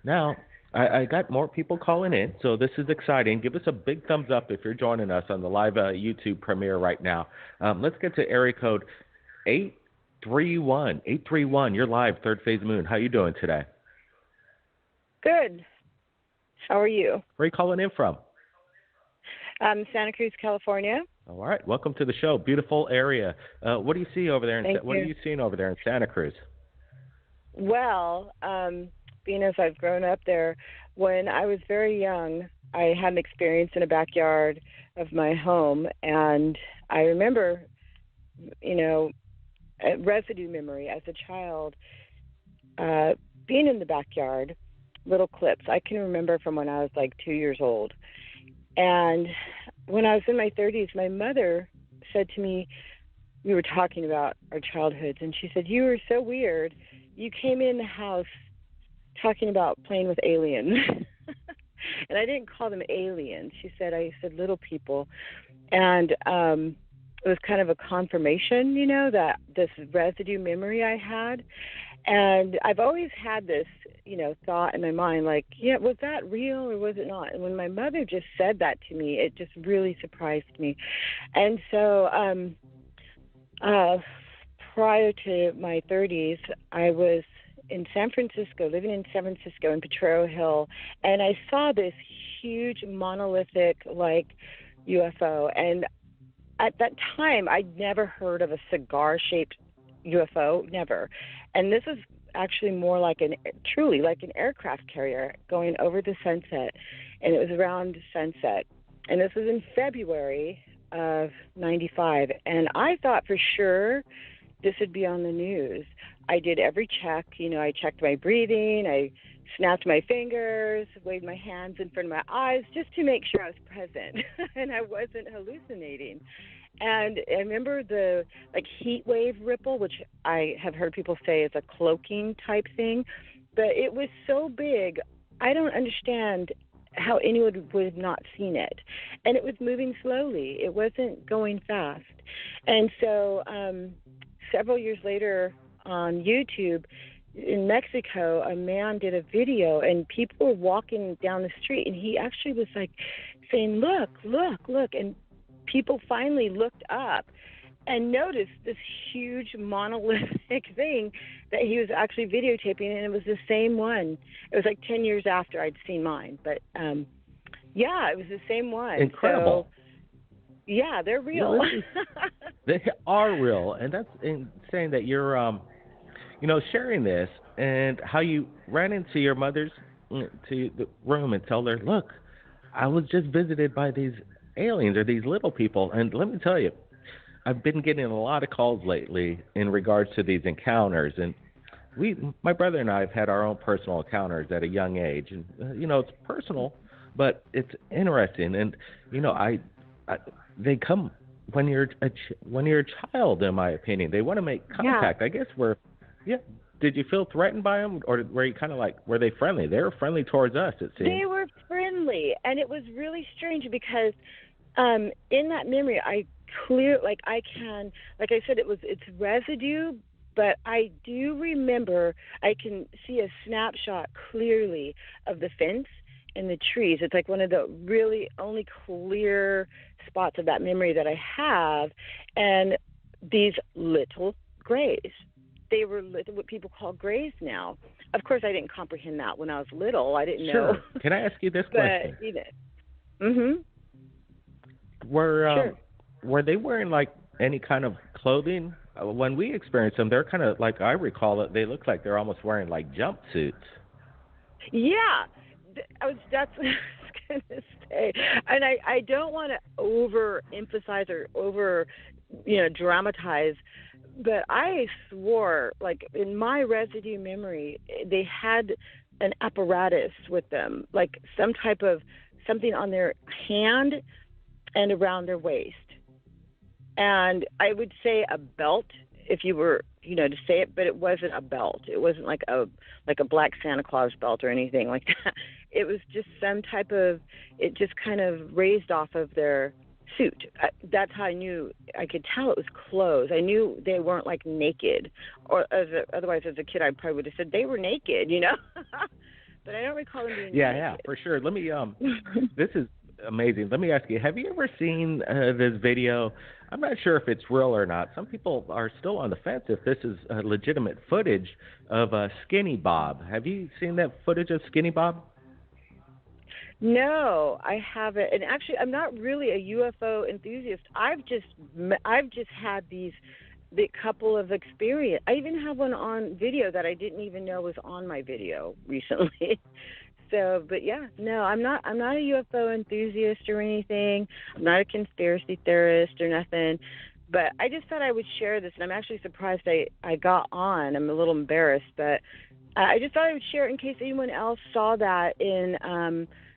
Now, I got more people calling in, so this is exciting. Give us a big thumbs up if you're joining us on the live YouTube premiere right now. Let's get to area code 831. 831, you're live, Third Phase Moon. How you doing today? Good. How are you? Where are you calling in from? Santa Cruz, California. All right. Welcome to the show. Beautiful area. What do you see over there? What are you seeing over there in Santa Cruz? Well, being as I've grown up there, when I was very young, I had an experience in a backyard of my home, and I remember, a residue memory as a child, being in the backyard, little clips. I can remember from when I was like 2 years old. And when I was in my 30s, my mother said to me, we were talking about our childhoods, and she said, "You were so weird. You came in the house talking about playing with aliens." And I didn't call them aliens. I said little people. And it was kind of a confirmation, that this residue memory I had. And I've always had this, thought in my mind, like, yeah, was that real or was it not? And when my mother just said that to me, it just really surprised me. And so prior to my 30s, I was in San Francisco, living in San Francisco in Potrero Hill, and I saw this huge monolithic, UFO. And at that time, I'd never heard of a cigar-shaped UFO, never. And this is actually more truly like an aircraft carrier going over the sunset, and it was around sunset. And this was in February of 95, and I thought for sure this would be on the news. I did every check. I checked my breathing, I snapped my fingers, waved my hands in front of my eyes just to make sure I was present and I wasn't hallucinating. And I remember the heat wave ripple, which I have heard people say is a cloaking type thing, but it was so big, I don't understand how anyone would have not seen it. And it was moving slowly. It wasn't going fast. And so several years later on YouTube in Mexico, a man did a video and people were walking down the street and he actually was saying, look, look, look. And people finally looked up and noticed this huge monolithic thing that he was actually videotaping, and it was the same one. It was 10 years after I'd seen mine, but yeah, it was the same one. Incredible. So, yeah, they're real. They are real, and that's insane that you're, sharing this and how you ran into your mother's to the room and told her, look, I was just visited by these aliens or these little people. And let me tell you, I've been getting a lot of calls lately in regards to these encounters, and my brother and I have had our own personal encounters at a young age, and it's personal, but it's interesting. And they come when you're a child, in my opinion. They want to make contact. Yeah. I guess Did you feel threatened by them, or were you kind of were they friendly? They were friendly towards us, it seems. They were friendly, and it was really strange because in that memory, I said, it's residue, but I do remember, I can see a snapshot clearly of the fence and the trees. It's one of the really only clear spots of that memory that I have, and these little grays. They were what people call grays now. Of course, I didn't comprehend that when I was little. I didn't know. Can I ask you this question? Were they wearing any kind of clothing? When we experienced them, they're kind of I recall it. They look like they're almost wearing jumpsuits. Yeah, that's what I was gonna say. And I don't want to overemphasize or over dramatize. But I swore, in my residue memory, they had an apparatus with them, some type of something on their hand and around their waist. And I would say a belt, if you were, to say it, but it wasn't a belt. It wasn't like a black Santa Claus belt or anything like that. It was just some type of, it just kind of raised off of their suit. That's how I knew. I could tell it was clothes. I knew they weren't naked, or otherwise as a kid I probably would have said they were naked, but I don't recall him being naked. Yeah, for sure. Let me this is amazing. Let me ask you, have you ever seen this video? I'm not sure if it's real or not. Some people are still on the fence if this is legitimate footage of Skinny Bob. Have you seen that footage of Skinny Bob? No, I haven't. And actually, I'm not really a UFO enthusiast. I've just had the couple of experience. I even have one on video that I didn't even know was on my video recently. So, but yeah, no, I'm not a UFO enthusiast or anything. I'm not a conspiracy theorist or nothing. But I just thought I would share this, and I'm actually surprised I got on. I'm a little embarrassed, but I just thought I would share it in case anyone else saw that in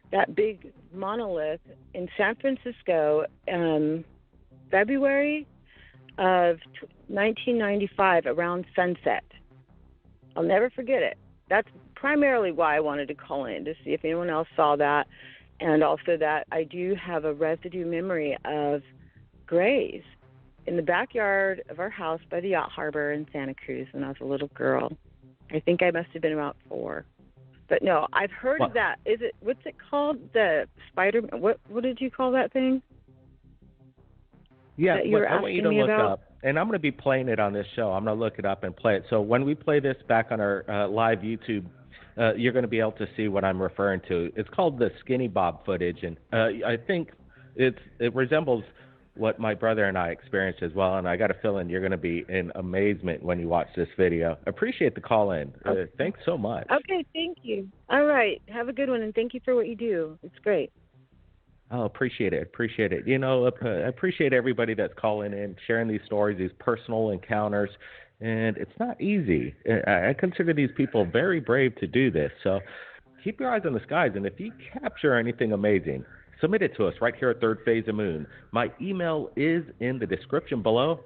that big monolith in San Francisco, February of 1995, around sunset. I'll never forget it. That's primarily why I wanted to call in, to see if anyone else saw that, and also that I do have a residue memory of grays in the backyard of our house by the yacht harbor in Santa Cruz when I was a little girl. I think I must have been about 4. But no, I've heard of that. What's it called? The spider? What did you call that thing? Yeah, that you were I want you to asking me look about? up, and I'm going to be playing it on this show. I'm going to look it up and play it. So when we play this back on our live YouTube, you're going to be able to see what I'm referring to. It's called the Skinny Bob footage, and I think it resembles what my brother and I experienced as well, and I got a feeling you're going to be in amazement when you watch this video. Appreciate the call in. Okay. Thanks so much. Okay, thank you. All right, have a good one, and thank you for what you do. It's great. Oh, appreciate it. You know, I appreciate everybody that's calling in, sharing these stories, these personal encounters, and it's not easy. I consider these people very brave to do this, so keep your eyes on the skies, and if you capture anything amazing, submit it to us right here at Third Phase of Moon. My email is in the description below.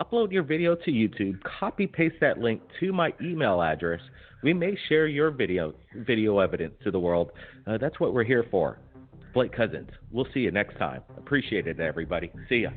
Upload your video to YouTube, copy-paste that link to my email address. We may share your video evidence to the world. That's what we're here for. Blake Cousins. We'll see you next time. Appreciate it, everybody. See ya.